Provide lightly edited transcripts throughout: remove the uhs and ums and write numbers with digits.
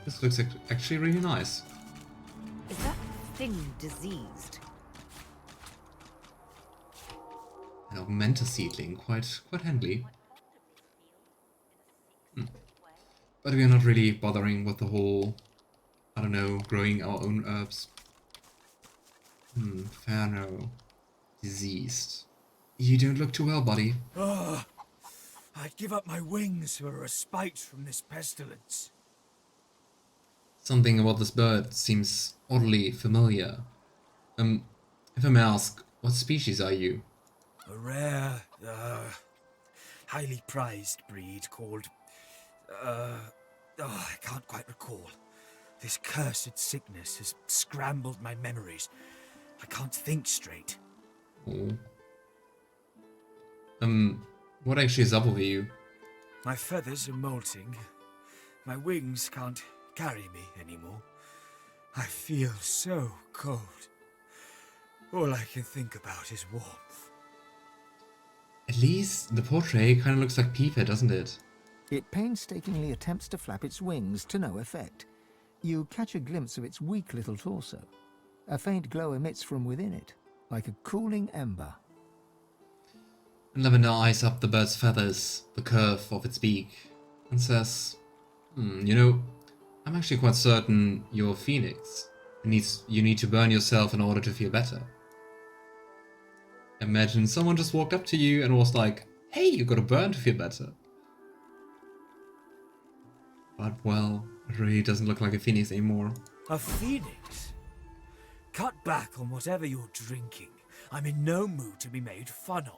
This looks actually really nice. Is that thing diseased? An augmenta seedling, quite handy. But we are not really bothering with the whole, I don't know, growing our own herbs. Fano. Diseased. You don't look too well, buddy. Oh, I'd give up my wings for a respite from this pestilence. Something about this bird seems oddly familiar. If I may ask, what species are you? A rare, highly prized breed called, I can't quite recall. This cursed sickness has scrambled my memories. I can't think straight. Oh. What actually is up with you? My feathers are molting. My wings can't carry me anymore. I feel so cold. All I can think about is warmth. At least the portrait kind of looks like Peeper, doesn't it? It painstakingly attempts to flap its wings to no effect. You catch a glimpse of its weak little torso. A faint glow emits from within it, like a cooling ember. And Lavender eyes up the bird's feathers, the curve of its beak, and says, you know, I'm actually quite certain you're a phoenix. You need to burn yourself in order to feel better. Imagine someone just walked up to you and was like, hey, you gotta burn to feel better. But, well, it really doesn't look like a phoenix anymore. A phoenix? Cut back on whatever you're drinking. I'm in no mood to be made fun of.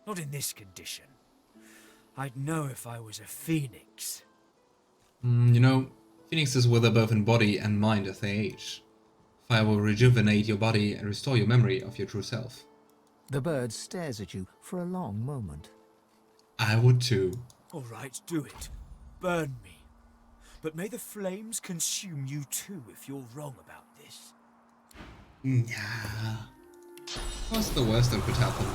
Not in this condition. I'd know if I was a phoenix. You know, phoenixes wither both in body and mind as they age. Fire will rejuvenate your body and restore your memory of your true self. The bird stares at you for a long moment. I would too. All right, do it. Burn me. But may the flames consume you too if you're wrong about this. Yeah. What's the worst that could happen?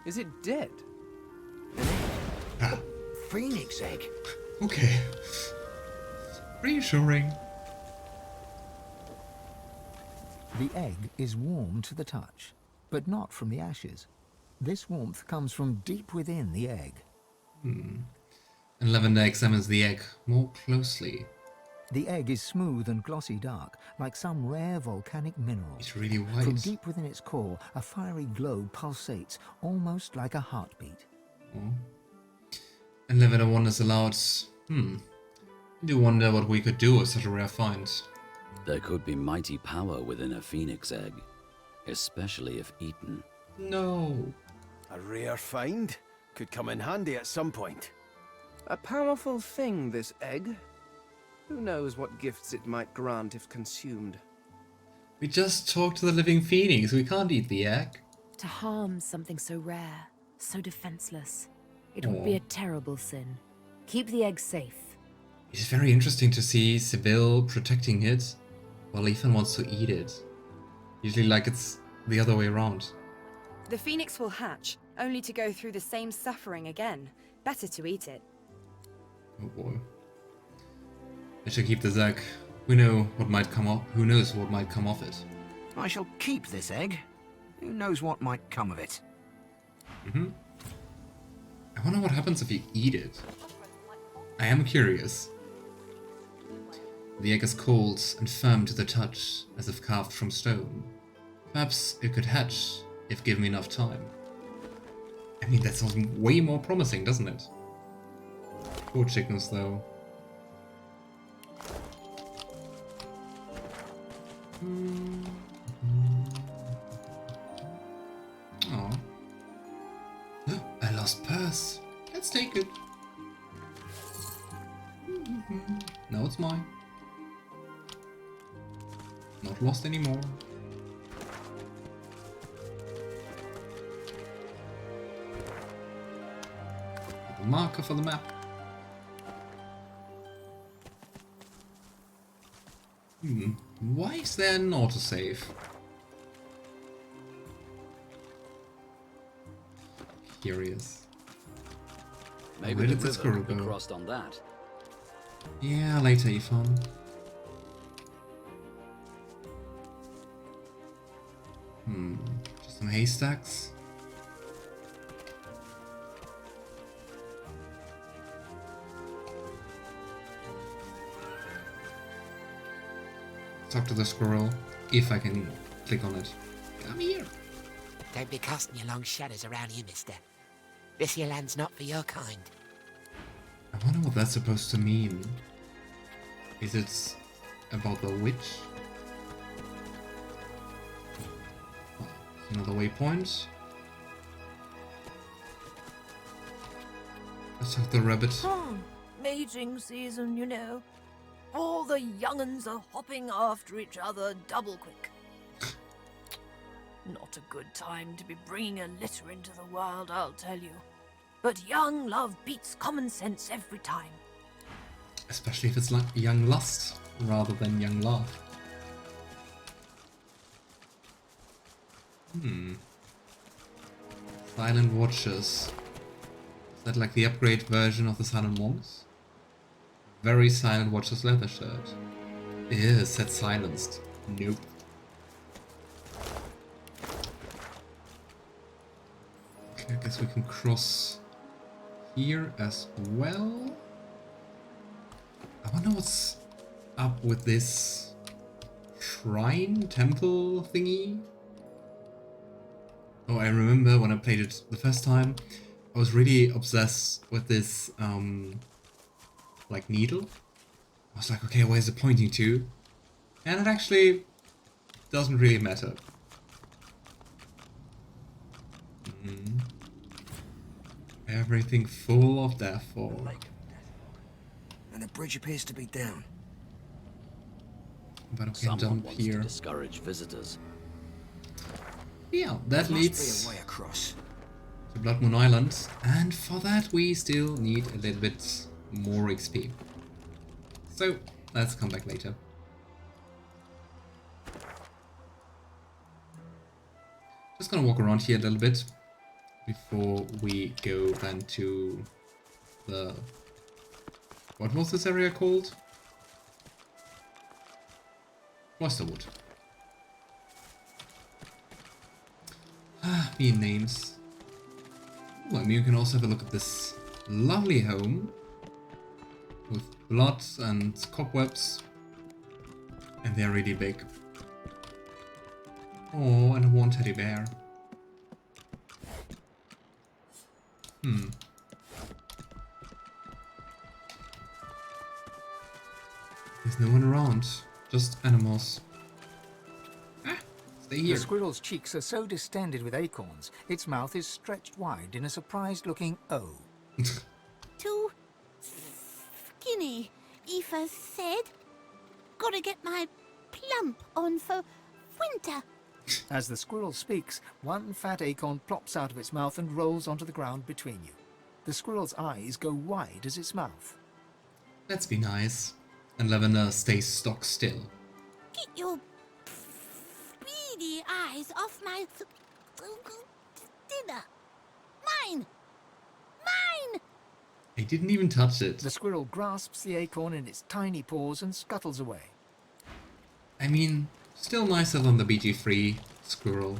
Is it dead? Ah, Phoenix egg. okay. Reassuring. The egg is warm to the touch, but not from the ashes. This warmth comes from deep within the egg. And Lavender examines the egg more closely. The egg is smooth and glossy dark, like some rare volcanic mineral. It's really white. From deep within its core, a fiery glow pulsates, almost like a heartbeat. Oh. And Lavender wonders aloud, I do wonder what we could do with such a rare find. There could be mighty power within a phoenix egg, especially if eaten. No. A rare find? Could come in handy at some point. A powerful thing, this egg. Who knows what gifts it might grant if consumed. We just talked to the living phoenix. We can't eat the egg. To harm something so rare, so defenseless, it would be a terrible sin. Keep the egg safe. It's very interesting to see Sebille protecting it, while Ifan wants to eat it. Usually like it's the other way around. The phoenix will hatch, only to go through the same suffering again. Better to eat it. Oh boy. I should keep this egg. We know what might come up. Who knows what might come of it? I shall keep this egg. Who knows what might come of it? I wonder what happens if you eat it. I am curious. The egg is cold and firm to the touch, as if carved from stone. Perhaps it could hatch if given enough time. I mean, that sounds way more promising, doesn't it? Poor chickens, though. Oh. I lost purse. Let's take it. Now it's mine. Not lost anymore. The marker for the map. Why is there an autosave? curious. Maybe Where the did the river squirrel could be go? crossed on that. Yeah, later, Ifan. Just some haystacks. Talk to the squirrel, if I can click on it. Come here. Don't be casting your long shadows around here, mister. This here land's not for your kind. I wonder what that's supposed to mean. Is it about the witch? Oh, another waypoint. Let's talk to the rabbit. Mating season, you know. All the young'uns are hopping after each other double quick. Not a good time to be bringing a litter into the world, I'll tell you. But young love beats common sense every time. Especially if it's like young lust rather than young love. Silent Watchers. Is that like the upgrade version of the Silent Monks? Very Silent Watchers leather shirt. Ew, set silenced. Nope. Okay, I guess we can cross here as well. I wonder what's up with this shrine temple thingy. Oh, I remember when I played it the first time, I was really obsessed with this like needle. I was like, okay, where's it pointing to? And it actually doesn't really matter. Everything full of death fall. And the bridge appears to be down. But we can Someone jump wants here. to discourage visitors. Yeah, that There leads must be a way across. to Blood Moon Island, and for that we still need a little bit more XP. So, let's come back later. Just gonna walk around here a little bit before we go then to the... What was this area called? Cloisterwood. Ah, me and names. Ooh, I mean, you can also have a look at this lovely home with blood and cobwebs, and they're really big. Oh, and one teddy bear. There's no one around, just animals. Ah, stay The here. squirrel's cheeks are so distended with acorns, its mouth is stretched wide in a surprised-looking O. Too skinny, Aoife said. Gotta get my plump on for winter. As the squirrel speaks, one fat acorn plops out of its mouth and rolls onto the ground between you. The squirrel's eyes go wide as its mouth. Let's be nice. And Lavender stays stock still. Get your beady eyes off my dinner. Mine! Mine! I didn't even touch it. The squirrel grasps the acorn in its tiny paws and scuttles away. I mean, still nicer than the BG3 squirrel.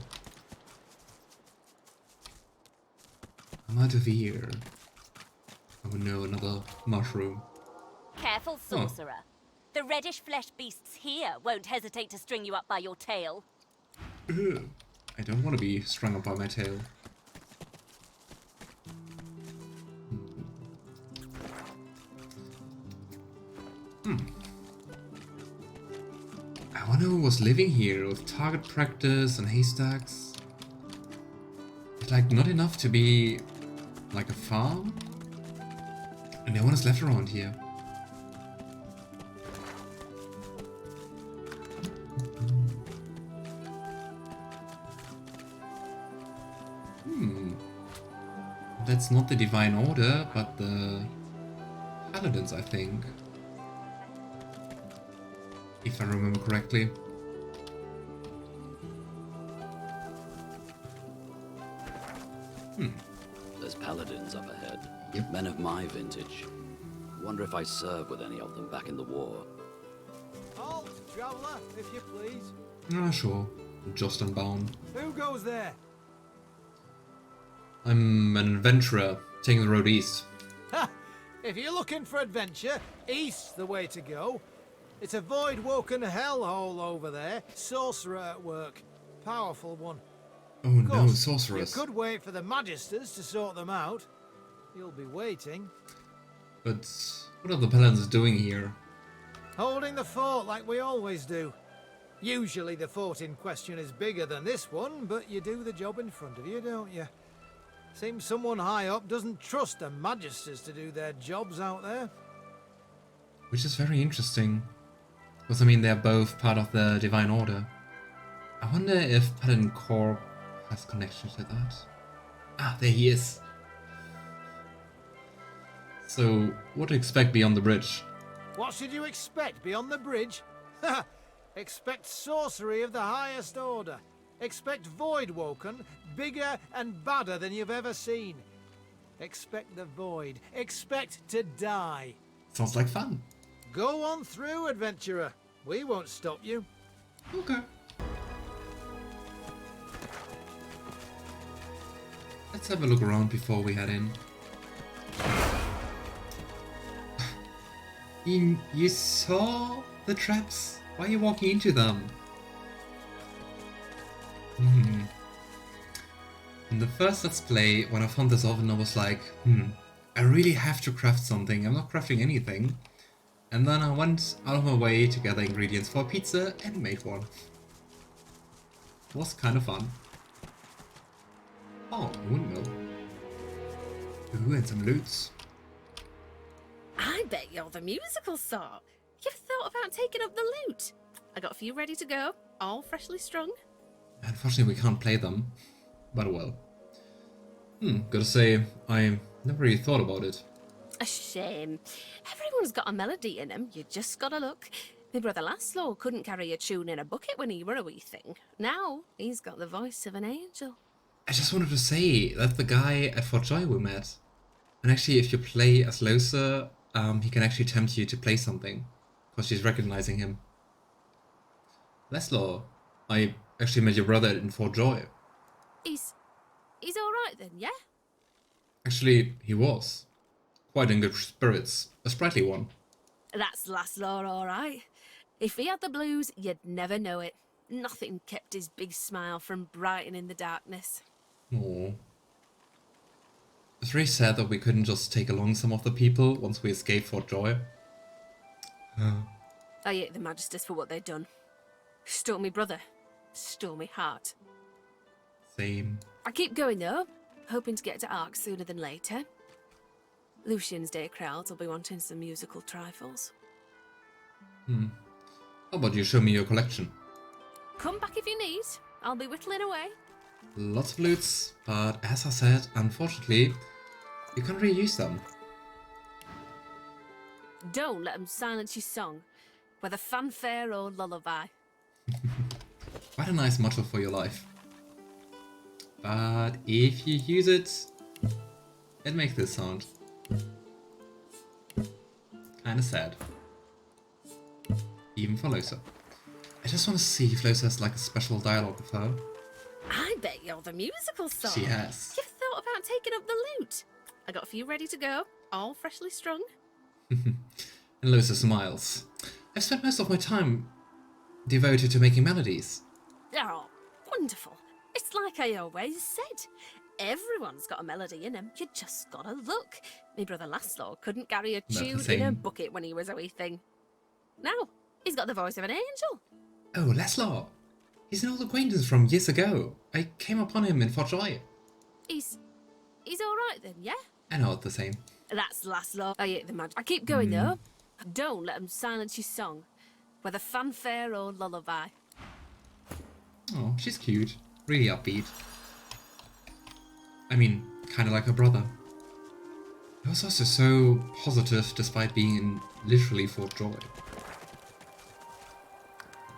I'm out of here. Oh no, another mushroom. Careful, sorcerer. The reddish flesh beasts here won't hesitate to string you up by your tail. Ugh. I don't want to be strung up by my tail. I wonder who was living here with target practice and haystacks. It's like not enough to be like a farm? And no one is left around here. That's not the Divine Order, but the Paladins, I think. If I remember correctly. men of my vintage. Wonder if I served with any of them back in the war. Halt, traveller, if you please. Ah, sure. Just unbound. Who goes there? I'm an adventurer, taking the road east. Ha! If you're looking for adventure, east's the way to go. It's a void-woken hellhole over there. Sorcerer at work. Powerful one. Oh no, Course, sorcerers. You could wait for the Magisters to sort them out. You'll be waiting. But what are the Paladins doing here? Holding the fort like we always do. Usually the fort in question is bigger than this one, but you do the job in front of you, don't you? Seems someone high up doesn't trust the Magisters to do their jobs out there. Which is very interesting. Because I mean, they're both part of the Divine Order. I wonder if Paladin Cork has connection to that. Ah, there he is. So, what to expect beyond the bridge? What should you expect beyond the bridge? Ha! Expect sorcery of the highest order. Expect Voidwoken, bigger and badder than you've ever seen. Expect the Void. Expect to die. Sounds like fun. Go on through, adventurer. We won't stop you. Okay. Let's have a look around before we head in. You saw the traps? Why are you walking into them? In the first Let's Play, when I found this oven, I was like, I really have to craft something. I'm not crafting anything. And then I went out of my way to gather ingredients for a pizza and made one. It was kind of fun. Oh, a windmill. Ooh, and some loots. I bet you're the musical sort. You've thought about taking up the lute. I got a few ready to go, all freshly strung. Unfortunately, we can't play them. But well. Gotta say, I never really thought about it. A shame. Everyone's got a melody in them, you just gotta look. My brother Laszlo couldn't carry a tune in a bucket when he were a wee thing. Now, he's got the voice of an angel. I just wanted to say, that's the guy at Fort Joy we met. And actually, if you play as Lohse, he can actually tempt you to play something. Because she's recognizing him. Laszlo, I actually met your brother in Fort Joy. He's alright then, yeah? Actually, he was. Quite in good spirits. A sprightly one. That's Laszlo alright. If he had the blues, you'd never know it. Nothing kept his big smile from brightening the darkness. Aww. It's really sad that we couldn't just take along some of the people once we escaped Fort Joy. I hate the Magisters for what they'd done. Stole me brother. Stole me heart. Same. I keep going though, hoping to get to Ark sooner than later. Lucian's Day crowds will be wanting some musical trifles. How about you show me your collection? Come back if you need. I'll be whittling away. Lots of loots, but as I said, unfortunately, you can't really use them. Don't let them silence your song, whether fanfare or lullaby. Quite a nice motto for your life. But if you use it, it makes this sound. Kinda sad. Even for Lohse. I just want to see if Lohse has like a special dialogue with her. I bet you're the musical sort. She has. You've thought about taking up the lute. I got a few ready to go, all freshly strung. And Lohse smiles. I've spent most of my time devoted to making melodies. Oh, wonderful. It's like I always said. Everyone's got a melody in him. You just gotta look. My brother Laszlo couldn't carry a tune in a bucket when he was a wee thing. Now, he's got the voice of an angel. Oh, Laszlo. He's an old acquaintance from years ago. I came upon him in Fort Joy. He's alright then, yeah? I know it's the same. That's Laszlo. I hate the magic. I keep going though. Don't let them silence your song, whether fanfare or lullaby. Oh, she's cute. Really upbeat. I mean, kinda like her brother. He was also so positive despite being in literally Fort Joy.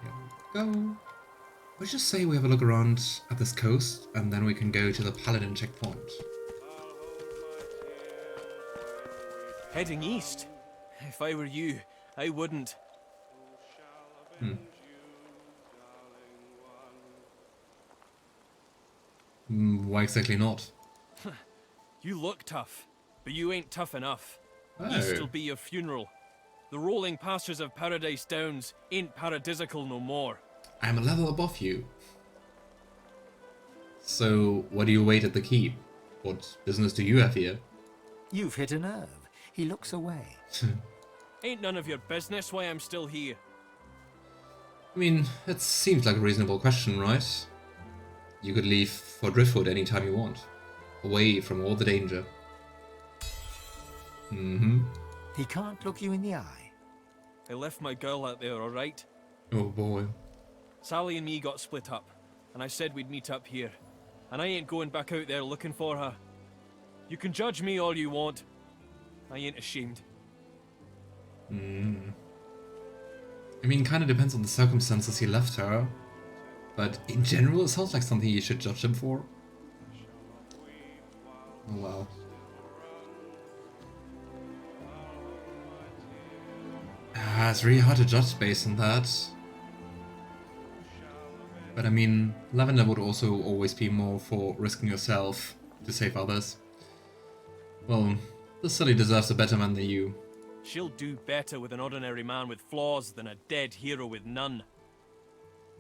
Here we go. We'll just say we have a look around at this coast and then we can go to the Paladin checkpoint. Heading east. If I were you, I wouldn't. Why exactly not? You look tough, but you ain't tough enough. Oh. East'll be your funeral. The rolling pastures of Paradise Downs ain't paradisical no more. I'm a level above you. So, what do you wait at the keep? What business do you have here? You've hit a nerve. He looks away. Ain't none of your business why I'm still here. I mean, it seems like a reasonable question, right? You could leave for Driftwood anytime you want. Away from all the danger. He can't look you in the eye. I left my girl out there, alright? Oh boy. Sally and me got split up, and I said we'd meet up here. And I ain't going back out there looking for her. You can judge me all you want. I ain't ashamed. I mean, kinda depends on the circumstances he left her. But in general, it sounds like something you should judge him for. Oh wow. It's really hard to judge based on that. But I mean, Lavender would also always be more for risking yourself to save others. Well, this silly deserves a better man than you. She'll do better with an ordinary man with flaws than a dead hero with none.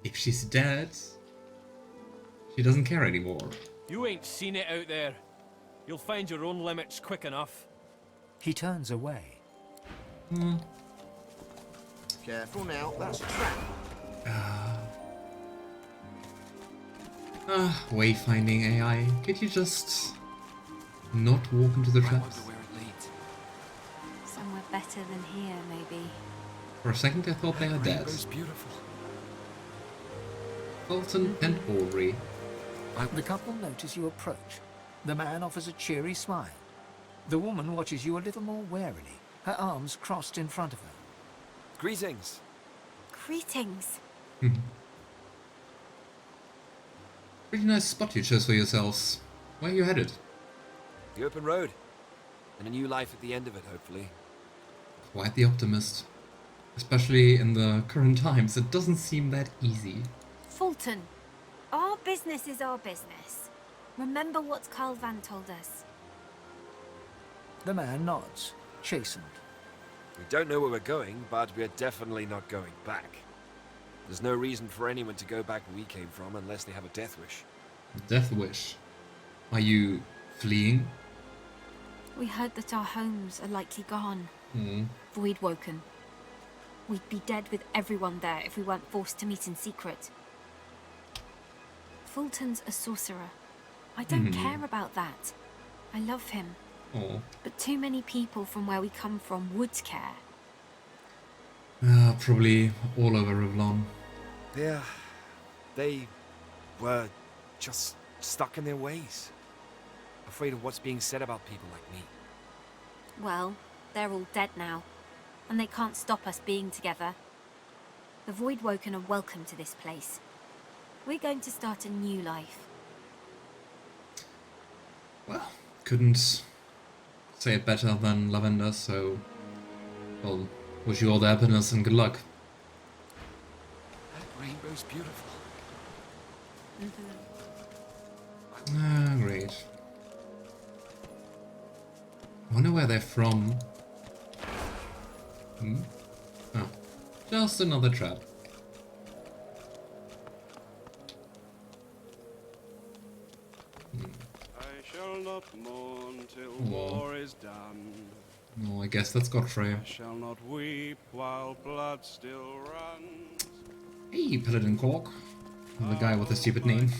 If she's dead, she doesn't care anymore. You ain't seen it out there. You'll find your own limits quick enough. He turns away. Careful now, that's a trap. Wayfinding AI. Could you just not walk into the traps? Somewhere better than here, maybe. For a second I thought they were dead. Beautiful. Fulton and Aubrey. The couple notice you approach. The man offers a cheery smile. The woman watches you a little more warily, her arms crossed in front of her. Greetings. Greetings. Pretty nice spot you chose for yourselves. Where are you headed? The open road. And a new life at the end of it, hopefully. Quite the optimist. Especially in the current times, it doesn't seem that easy. Fulton, our business is our business. Remember what Carl Van told us. The man nods, chastened. We don't know where we're going, but we're definitely not going back. There's no reason for anyone to go back where we came from unless they have a death wish. Death wish? Are you fleeing? We heard that our homes are likely gone. Void woken. We'd be dead with everyone there if we weren't forced to meet in secret. Fulton's a sorcerer. I don't care about that. I love him. But too many people from where we come from would care. Probably all over Revlon. Yeah, they were just stuck in their ways. Afraid of what's being said about people like me. Well, they're all dead now, and they can't stop us being together. The Voidwoken are welcome to this place. We're going to start a new life. Well, couldn't say it better than Lavender, so... well, wish you all the happiness and good luck. That rainbow's beautiful. Great. I wonder where they're from. Oh, just another trap. I shall not mourn till war is done. Oh, I guess that's Godfrey. I shall not weep while blood still runs. Hey, Paladin Cork. The guy with the stupid name.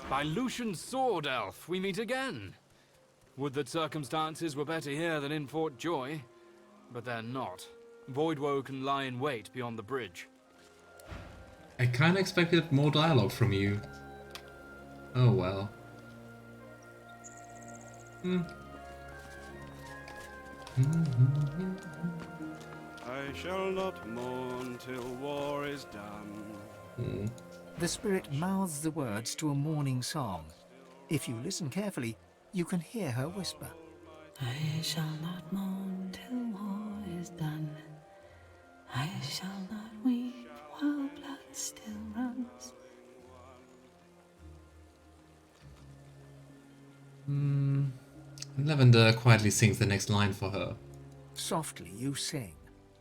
By Lucian's sword, elf, we meet again. Would that circumstances were better here than in Fort Joy, but they're not. Voidwoken lie in wait beyond the bridge. I kinda expected more dialogue from you. Oh well. I shall not mourn till war is done. The spirit mouths the words to a mourning song. If you listen carefully, you can hear her whisper. I shall not mourn till war is done. I shall not weep while blood still runs. Lavender quietly sings the next line for her. Softly you sing,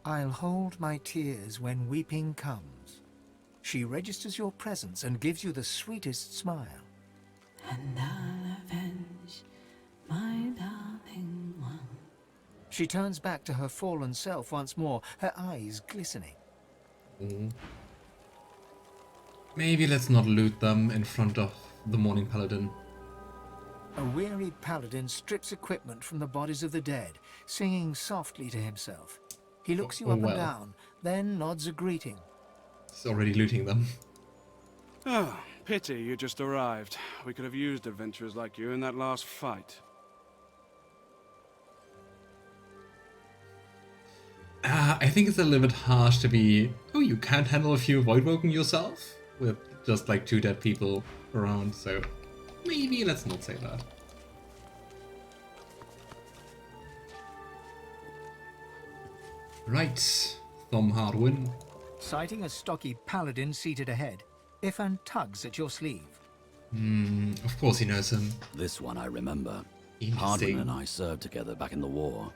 I'll hold my tears when weeping comes. She registers your presence and gives you the sweetest smile. And I'll avenge my darling one. She turns back to her fallen self once more, her eyes glistening. Maybe let's not loot them in front of the mourning paladin. A weary paladin strips equipment from the bodies of the dead, singing softly to himself. He looks you up and down, then nods a greeting. He's already looting them. Oh, pity you just arrived. We could have used adventurers like you in that last fight. I think it's a little bit harsh to be, oh, you can't handle a few Voidwoken yourself? With just like 2 dead people around, so maybe let's not say that. Right, Thom Hardwin. Sighting a stocky paladin seated ahead, Ifan tugs at your sleeve. Of course he knows him. This one I remember. Interesting. Hardwin and I served together back in the war.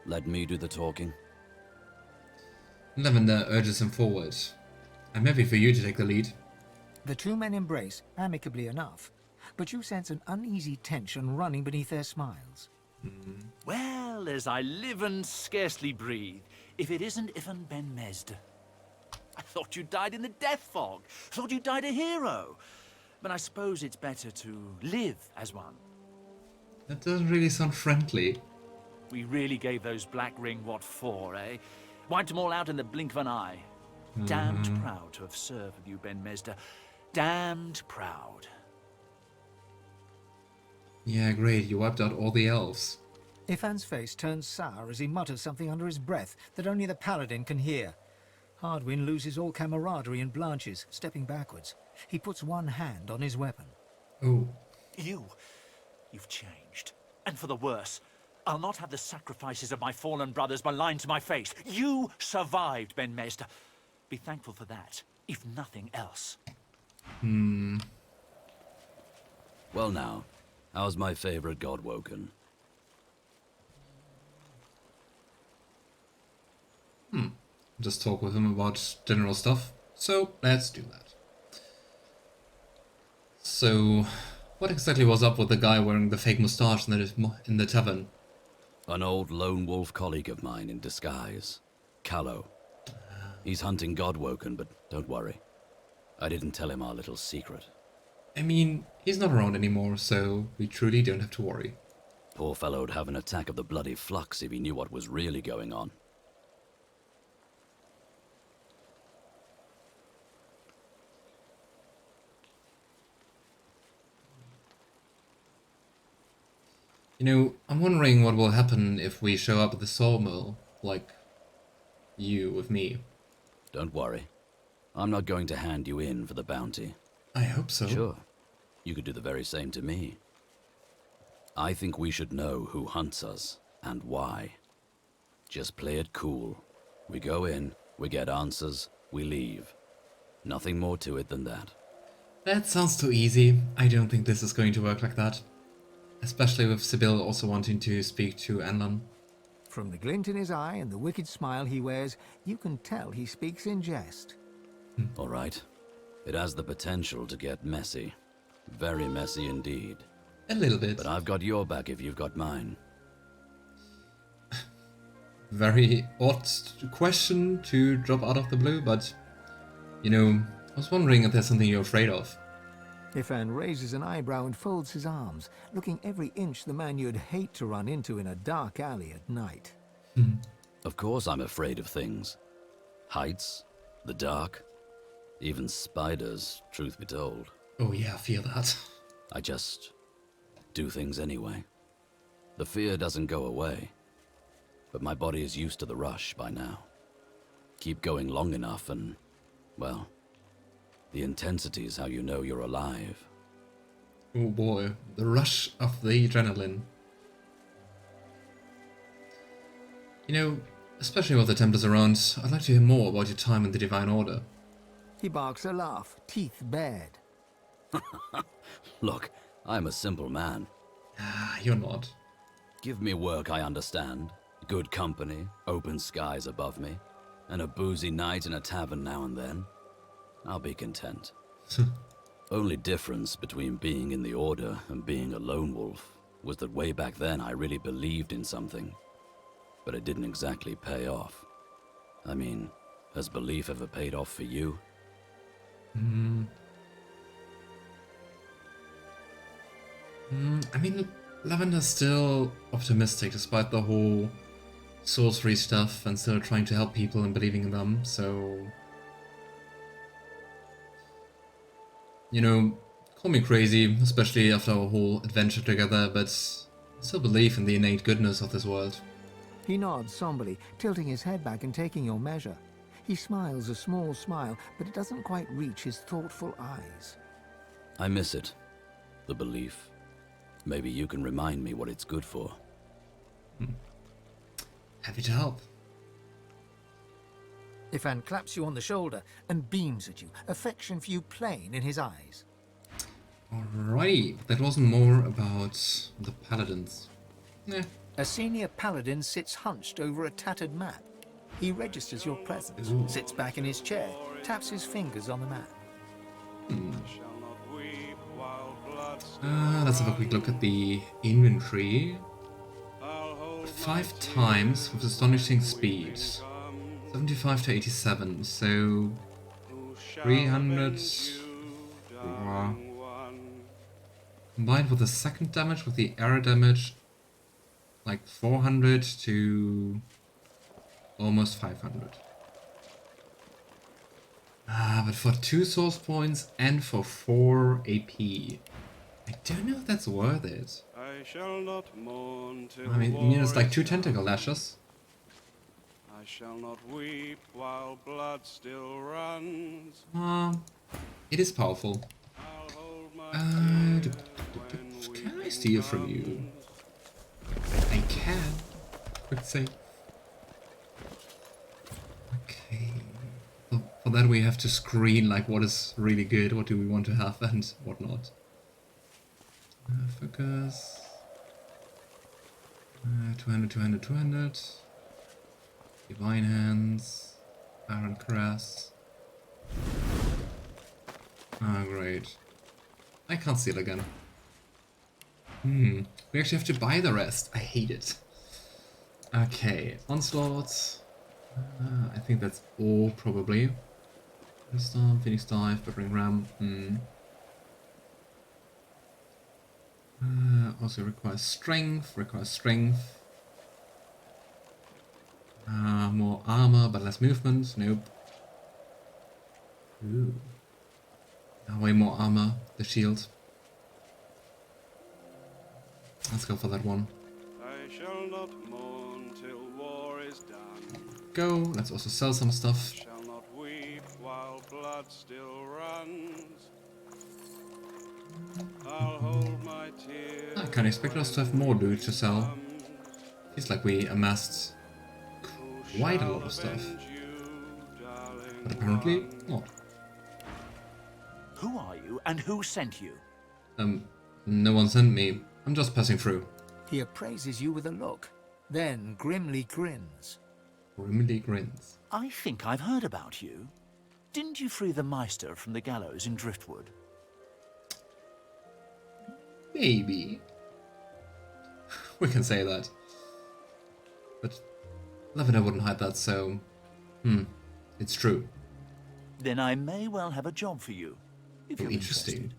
Let me do the talking. Lavender urges him forward. I'm happy for you to take the lead. The 2 men embrace, amicably enough, but you sense an uneasy tension running beneath their smiles. Well, as I live and scarcely breathe, if it isn't Ifan Ben Mesd. I thought you died in the death fog. Thought you died a hero. But I suppose it's better to live as one. That doesn't really sound friendly. We really gave those Black Ring what for, eh? Wiped them all out in the blink of an eye. Damned proud to have served with you, Ben Mesd. Damned proud. Yeah, great, you wiped out all the elves. Ifan's face turns sour as he mutters something under his breath that only the paladin can hear. Hardwin loses all camaraderie and blanches, stepping backwards. He puts one hand on his weapon. Oh. You've changed. And for the worse. I'll not have the sacrifices of my fallen brothers maligned to my face. You survived, Ben Mesd. Be thankful for that, if nothing else. Well now, how's my favorite Godwoken? Just talk with him about general stuff. So, let's do that. So, what exactly was up with the guy wearing the fake moustache in the tavern? An old lone wolf colleague of mine in disguise. Callow. He's hunting Godwoken, but don't worry. I didn't tell him our little secret. I mean, he's not around anymore, so we truly don't have to worry. Poor fellow'd have an attack of the bloody flux if he knew what was really going on. You know, I'm wondering what will happen if we show up at the sawmill, like you with me. Don't worry. I'm not going to hand you in for the bounty. I hope so. Sure. You could do the very same to me. I think we should know who hunts us and why. Just play it cool. We go in, we get answers, we leave. Nothing more to it than that. That sounds too easy. I don't think this is going to work like that. Especially with Sebille also wanting to speak to Anlan. From the glint in his eye and the wicked smile he wears, you can tell he speaks in jest. All right. It has the potential to get messy. Very messy indeed. A little bit. But I've got your back if you've got mine. Very odd question to drop out of the blue, but, you know, I was wondering if there's something you're afraid of. Ifan raises an eyebrow and folds his arms, looking every inch the man you'd hate to run into in a dark alley at night. Of course I'm afraid of things. Heights, the dark, even spiders, truth be told. Oh yeah, I feel that. I just do things anyway. The fear doesn't go away, but my body is used to the rush by now. Keep going long enough and, well, the intensity is how you know you're alive. Oh boy, the rush of the adrenaline. You know, especially with the Templars around, I'd like to hear more about your time in the Divine Order. He barks a laugh, teeth bared. Look, I'm a simple man. Ah, you're not. Give me work I understand, good company, open skies above me, and a boozy night in a tavern now and then. I'll be content. Only difference between being in the Order and being a lone wolf was that way back then I really believed in something, but it didn't exactly pay off. I mean, has belief ever paid off for you? I mean, Lavender's still optimistic despite the whole sorcery stuff and still trying to help people and believing in them, so... You know, call me crazy, especially after our whole adventure together, but I still believe in the innate goodness of this world. He nods somberly, tilting his head back and taking your measure. He smiles a small smile, but it doesn't quite reach his thoughtful eyes. I miss it. The belief. Maybe you can remind me what it's good for. Happy to help. Ifan claps you on the shoulder and beams at you, affection for you plain in his eyes. Alrighty, that wasn't more about the Paladins. A senior Paladin sits hunched over a tattered map. He registers your presence, sits back in his chair, taps his fingers on the map. Let's have a quick look at the inventory. 5 times with astonishing speed. 75 to 87, so 300. Combined with the second damage, with the arrow damage, like 400 to almost 500. But for 2 source points and for 4 AP, I don't know if that's worth it. I shall not mourn till I mean, it's like 2 tentacle lashes. I shall not weep while blood still runs. It is powerful. Can I steal from you? I can. Quick save. Okay. For that we have to screen like what is really good, what do we want to have and what not. Focus. 200, 200, 200. Divine Hands. Iron Caress. Great. I can't steal again. We actually have to buy the rest. I hate it. Okay, Onslaught. I think that's all, probably. Storm, Phoenix Dive, Battering Ram. Also requires strength, more armor, but less movement. Nope. Ooh. Way more armor, the shield. Let's go for that one. I shall not mourn till war is done. Go. Let's also sell some stuff. Shall not weep while blood still runs. I'll hold my tears. I can't expect us to have more loot to sell. Feels like we amassed quite a lot of stuff. But apparently not. Who are you and who sent you? No one sent me. I'm just passing through. He appraises you with a look, then grimly grins. Grimly grins. I think I've heard about you. Didn't you free the Meister from the gallows in Driftwood? Maybe. We can say that. But Lavender wouldn't hide that, so... it's true. Then I may well have a job for you, if you're interesting.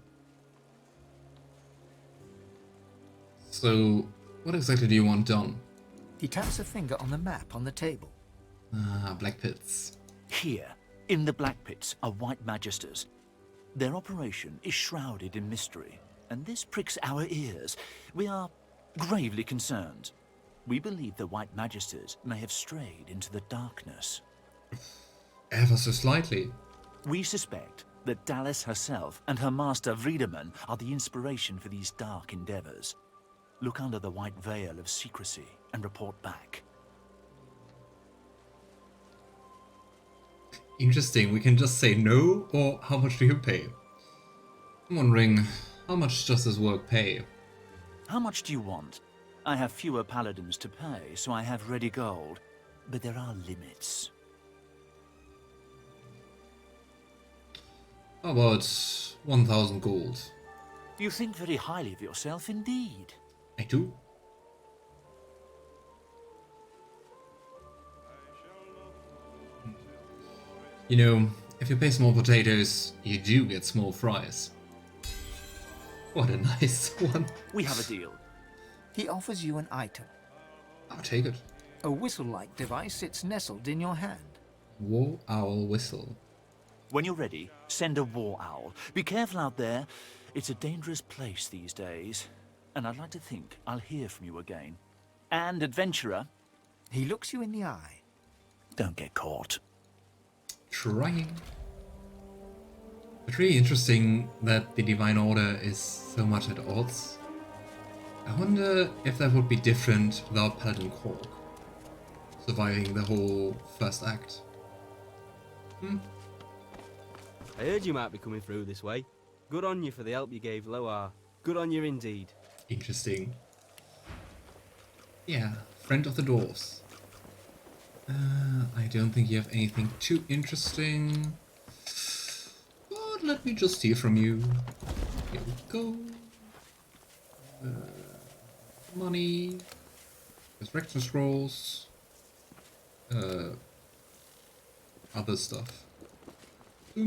So, what exactly do you want done? He taps a finger on the map on the table. Black Pits. Here, in the Black Pits, are White Magisters. Their operation is shrouded in mystery, and this pricks our ears. We are gravely concerned. We believe the White Magisters may have strayed into the darkness. Ever so slightly. We suspect that Dallas herself and her master Vriedemann are the inspiration for these dark endeavors. Look under the white veil of secrecy and report back. Interesting, we can just say no, or how much do you pay? I'm wondering, how much does this work pay? How much do you want? I have fewer paladins to pay, so I have ready gold. But there are limits. How about 1,000 gold? You think very highly of yourself indeed. I do. You know, if you pay small potatoes, you do get small fries. What a nice one. We have a deal. He offers you an item. I'll take it. A whistle-like device sits nestled in your hand. War owl whistle. When you're ready, send a war owl. Be careful out there. It's a dangerous place these days. And I'd like to think I'll hear from you again. And, adventurer... He looks you in the eye. Don't get caught. Trying. It's really interesting that the Divine Order is so much at odds. I wonder if that would be different without Paladin Cork surviving the whole first act. I heard you might be coming through this way. Good on you for the help you gave Loar. Good on you indeed. Interesting. Yeah, friend of the dwarves. I don't think you have anything too interesting. But let me just hear from you. Here we go. Money. Resurrection scrolls. Other stuff. I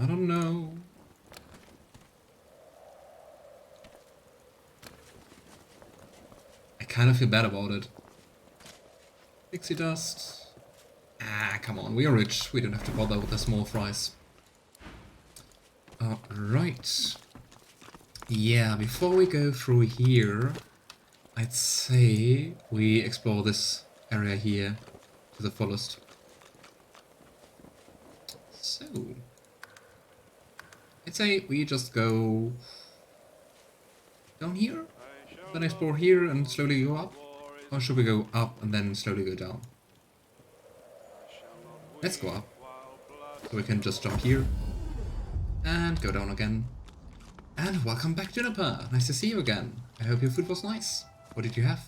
don't know. I kind of feel bad about it. Pixie dust. Ah, come on, we are rich. We don't have to bother with the small fries. Right. Yeah, before we go through here, I'd say we explore this area here to the fullest. So, I'd say we just go down here, then explore here and slowly go up. Or should we go up and then slowly go down? Let's go up. So we can just jump here and go down again. And welcome back, Juniper. Nice to see you again. I hope your food was nice. What did you have?